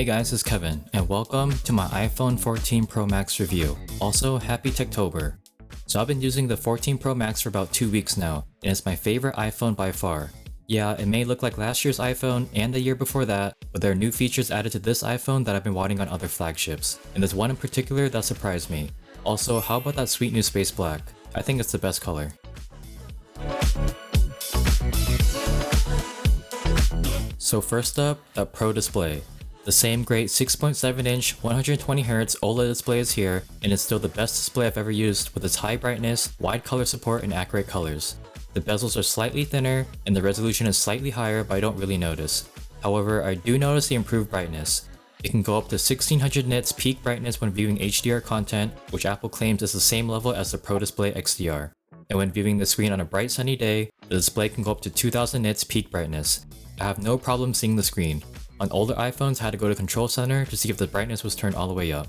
Hey guys, it's Kevin, and welcome to my iPhone 14 Pro Max review. Also, happy Techtober. So I've been using the 14 Pro Max for about 2 weeks now, and it's my favorite iPhone by far. Yeah, it may look like last year's iPhone and the year before that, but there are new features added to this iPhone that I've been wanting on other flagships, and there's one in particular that surprised me. Also, how about that sweet new space black? I think it's the best color. So first up, that Pro display. The same great 6.7-inch 120Hz OLED display is here, and it's still the best display I've ever used with its high brightness, wide color support, and accurate colors. The bezels are slightly thinner, and the resolution is slightly higher, but I don't really notice. However, I do notice the improved brightness. It can go up to 1600 nits peak brightness when viewing HDR content, which Apple claims is the same level as the Pro Display XDR. And when viewing the screen on a bright sunny day, the display can go up to 2000 nits peak brightness. I have no problem seeing the screen. On older iPhones, I had to go to Control Center to see if the brightness was turned all the way up.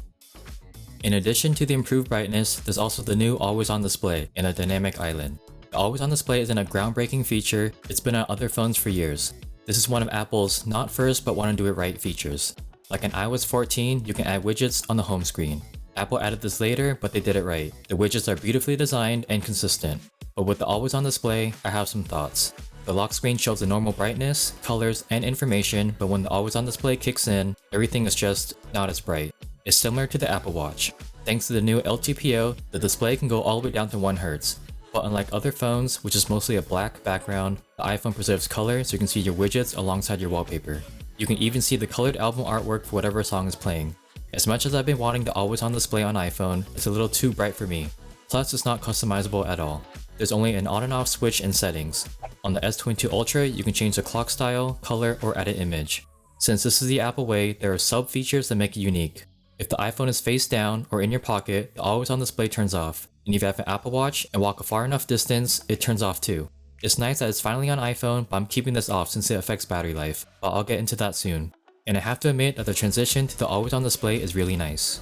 In addition to the improved brightness, there's also the new Always On display and a dynamic island. The Always On display isn't a groundbreaking feature, it's been on other phones for years. This is one of Apple's not first but want to do it right features. Like in iOS 14, you can add widgets on the home screen. Apple added this later, but they did it right. The widgets are beautifully designed and consistent. But with the Always On display, I have some thoughts. The lock screen shows the normal brightness, colors, and information, but when the Always On display kicks in, everything is just not as bright. It's similar to the Apple Watch. Thanks to the new LTPO, the display can go all the way down to 1 Hz. But unlike other phones, which is mostly a black background, the iPhone preserves color so you can see your widgets alongside your wallpaper. You can even see the colored album artwork for whatever song is playing. As much as I've been wanting the Always On display on iPhone, it's a little too bright for me. Plus, it's not customizable at all. There's only an on and off switch in settings. On the S22 Ultra, you can change the clock style, color, or edit image. Since this is the Apple way, there are sub-features that make it unique. If the iPhone is face down or in your pocket, the Always On display turns off. And if you have an Apple Watch and walk a far enough distance, it turns off too. It's nice that it's finally on iPhone, but I'm keeping this off since it affects battery life, but I'll get into that soon. And I have to admit that the transition to the Always On display is really nice.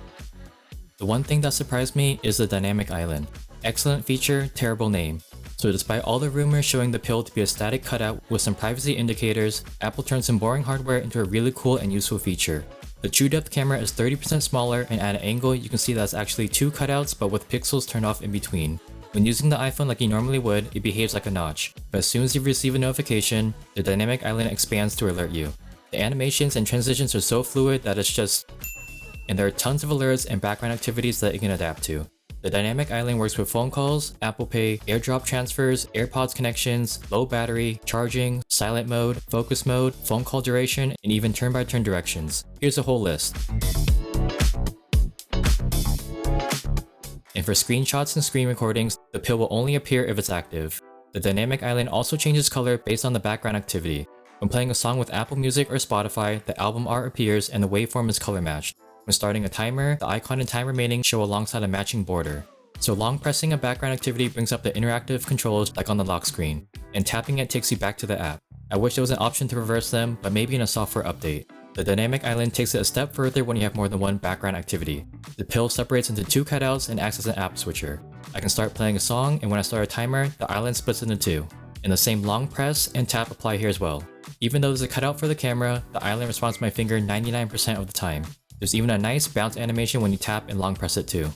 The one thing that surprised me is the dynamic island. Excellent feature, terrible name. So despite all the rumors showing the pill to be a static cutout with some privacy indicators, Apple turned some boring hardware into a really cool and useful feature. The true depth camera is 30% smaller, and at an angle you can see that it's actually 2 cutouts but with pixels turned off in between. When using the iPhone like you normally would, it behaves like a notch, but as soon as you receive a notification, the dynamic island expands to alert you. The animations and transitions are so fluid that it's just... And there are tons of alerts and background activities that you can adapt to. The dynamic island works with phone calls, Apple Pay, AirDrop transfers, AirPods connections, low battery, charging, silent mode, focus mode, phone call duration, and even turn-by-turn directions. Here's a whole list. And for screenshots and screen recordings, the pill will only appear if it's active. The dynamic island also changes color based on the background activity. When playing a song with Apple Music or Spotify, the album art appears and the waveform is color matched. When starting a timer, the icon and time remaining show alongside a matching border. So long pressing a background activity brings up the interactive controls like on the lock screen, and tapping it takes you back to the app. I wish there was an option to reverse them, but maybe in a software update. The dynamic island takes it a step further when you have more than one background activity. The pill separates into 2 cutouts and acts as an app switcher. I can start playing a song, and when I start a timer, the island splits into 2. And the same long press and tap apply here as well. Even though there's a cutout for the camera, the island responds to my finger 99% of the time. There's even a nice bounce animation when you tap and long press it too.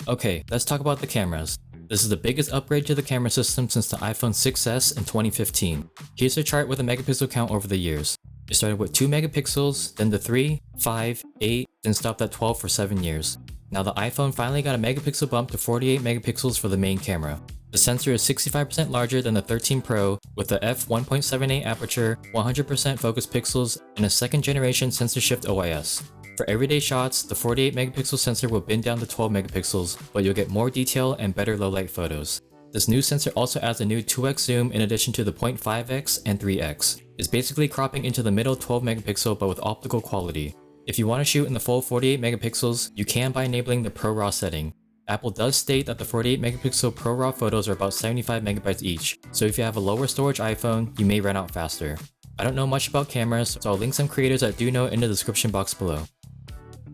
Okay, let's talk about the cameras. This is the biggest upgrade to the camera system since the iPhone 6s in 2015. Here's a chart with a megapixel count over the years. It started with 2 megapixels, then to 3, 5, 8, then stopped at 12 for 7 years. Now the iPhone finally got a megapixel bump to 48 megapixels for the main camera. The sensor is 65% larger than the 13 Pro with the f1.78 aperture, 100% focus pixels, and a 2nd generation sensor shift OIS. For everyday shots, the 48 megapixel sensor will bend down to 12 megapixels, but you'll get more detail and better low light photos. This new sensor also adds a new 2x zoom in addition to the 0.5x and 3x. It's basically cropping into the middle 12 megapixel but with optical quality. If you want to shoot in the full 48 megapixels, you can by enabling the ProRAW setting. Apple does state that the 48 megapixel ProRAW photos are about 75 megabytes each, so if you have a lower storage iPhone, you may run out faster. I don't know much about cameras, so I'll link some creators that do know in the description box below.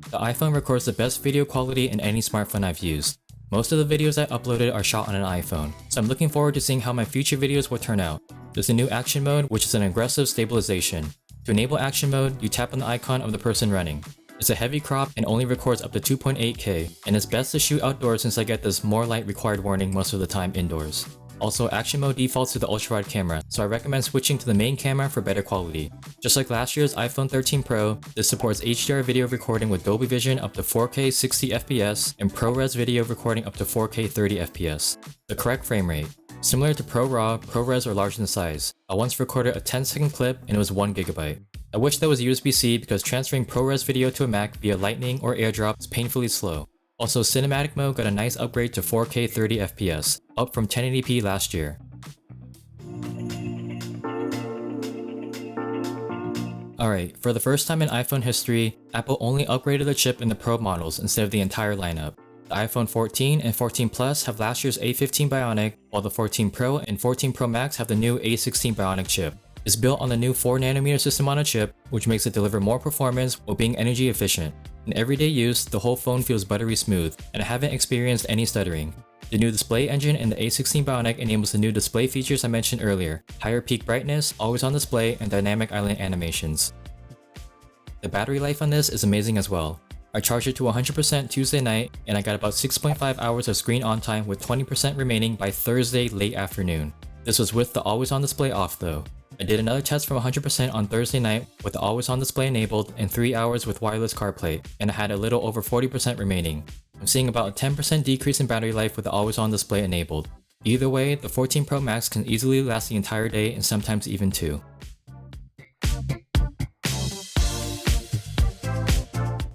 The iPhone records the best video quality in any smartphone I've used. Most of the videos I uploaded are shot on an iPhone, so I'm looking forward to seeing how my future videos will turn out. There's a new action mode, which is an aggressive stabilization. To enable action mode, you tap on the icon of the person running. It's a heavy crop and only records up to 2.8K, and it's best to shoot outdoors since I get this more light required warning most of the time indoors. Also, action mode defaults to the ultra-wide camera, so I recommend switching to the main camera for better quality. Just like last year's iPhone 13 Pro, this supports HDR video recording with Dolby Vision up to 4K 60fps and ProRes video recording up to 4K 30fps. The correct frame rate. Similar to ProRAW, ProRes are large in size. I once recorded a 10-second clip and it was 1GB. I wish there was USB-C because transferring ProRes video to a Mac via Lightning or AirDrop is painfully slow. Also, cinematic mode got a nice upgrade to 4K 30fps, up from 1080p last year. Alright, for the first time in iPhone history, Apple only upgraded the chip in the Pro models instead of the entire lineup. The iPhone 14 and 14 Plus have last year's A15 Bionic, while the 14 Pro and 14 Pro Max have the new A16 Bionic chip. It's built on the new 4nm system on a chip, which makes it deliver more performance while being energy efficient. In everyday use, the whole phone feels buttery smooth, and I haven't experienced any stuttering. The new display engine in the A16 Bionic enables the new display features I mentioned earlier: higher peak brightness, always on display, and dynamic island animations. The battery life on this is amazing as well. I charged it to 100% Tuesday night, and I got about 6.5 hours of screen on time with 20% remaining by Thursday late afternoon. This was with the always on display off though. I did another test from 100% on Thursday night with the always on display enabled and 3 hours with wireless CarPlay, and I had a little over 40% remaining. I'm seeing about a 10% decrease in battery life with the always on display enabled. Either way, the 14 Pro Max can easily last the entire day and sometimes even 2.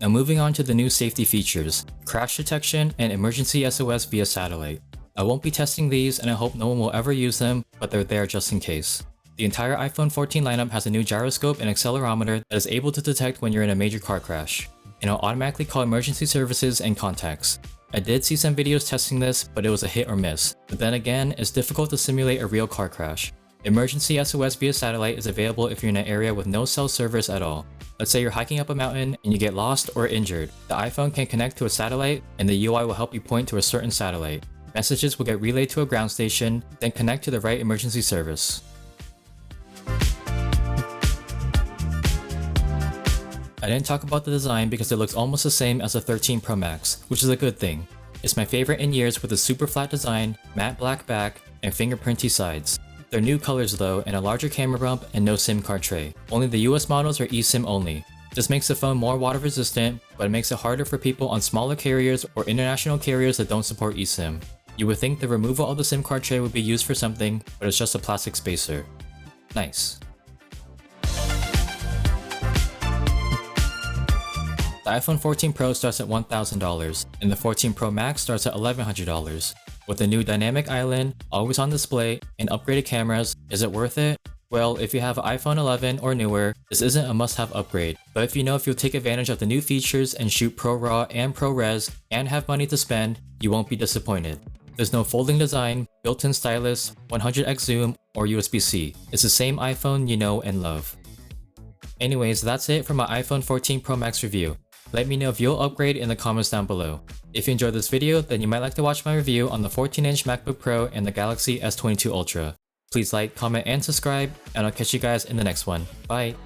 Now moving on to the new safety features, crash detection and emergency SOS via satellite. I won't be testing these and I hope no one will ever use them, but they're there just in case. The entire iPhone 14 lineup has a new gyroscope and accelerometer that is able to detect when you're in a major car crash, and it'll automatically call emergency services and contacts. I did see some videos testing this, but it was a hit or miss. But then again, it's difficult to simulate a real car crash. Emergency SOS via satellite is available if you're in an area with no cell service at all. Let's say you're hiking up a mountain and you get lost or injured. The iPhone can connect to a satellite and the UI will help you point to a certain satellite. Messages will get relayed to a ground station, then connect to the right emergency service. I didn't talk about the design because it looks almost the same as the 13 Pro Max, which is a good thing. It's my favorite in years with a super flat design, matte black back, and fingerprinty sides. They're new colors though, and a larger camera bump and no SIM card tray. Only the US models are eSIM only. This makes the phone more water resistant, but it makes it harder for people on smaller carriers or international carriers that don't support eSIM. You would think the removal of the SIM card tray would be used for something, but it's just a plastic spacer. Nice. The iPhone 14 Pro starts at $1,000, and the 14 Pro Max starts at $1,100. With the new dynamic island, always on display, and upgraded cameras, is it worth it? Well, if you have an iPhone 11 or newer, this isn't a must-have upgrade, but if you know if you'll take advantage of the new features and shoot ProRAW and ProRes and have money to spend, you won't be disappointed. There's no folding design, built-in stylus, 100x zoom, or USB-C. It's the same iPhone you know and love. Anyways, that's it for my iPhone 14 Pro Max review. Let me know if you'll upgrade in the comments down below. If you enjoyed this video, then you might like to watch my review on the 14-inch MacBook Pro and the Galaxy S22 Ultra. Please like, comment, and subscribe, and I'll catch you guys in the next one. Bye!